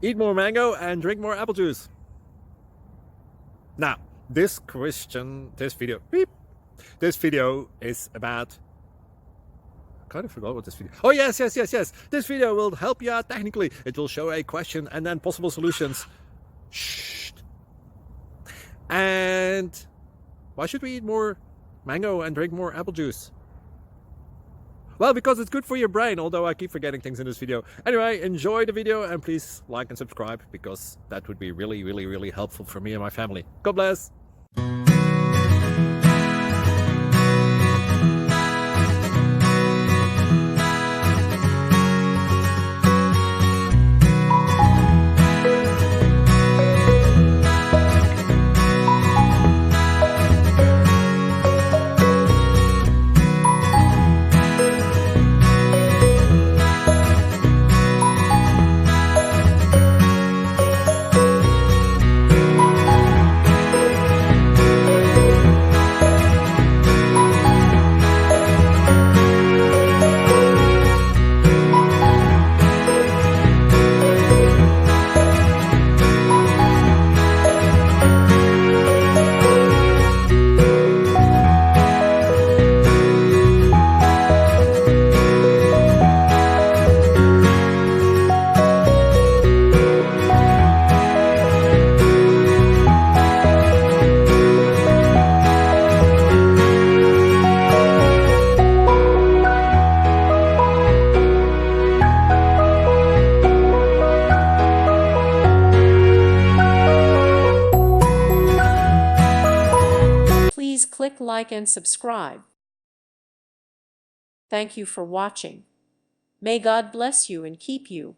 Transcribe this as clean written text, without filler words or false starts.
Eat more mango and drink more apple juice. Now, this video is about, I kind of forgot what this video. Oh, yes. This video will help you out technically. It will show a question and then possible solutions. Shh. And why should we eat more mango and drink more apple juice? Well, because it's good for your brain, although I keep forgetting things in this video. Anyway, enjoy the video and please like and subscribe, because that would be really helpful for me and my family. God bless. Please click like and subscribe. Thank you for watching. May God bless you and keep you.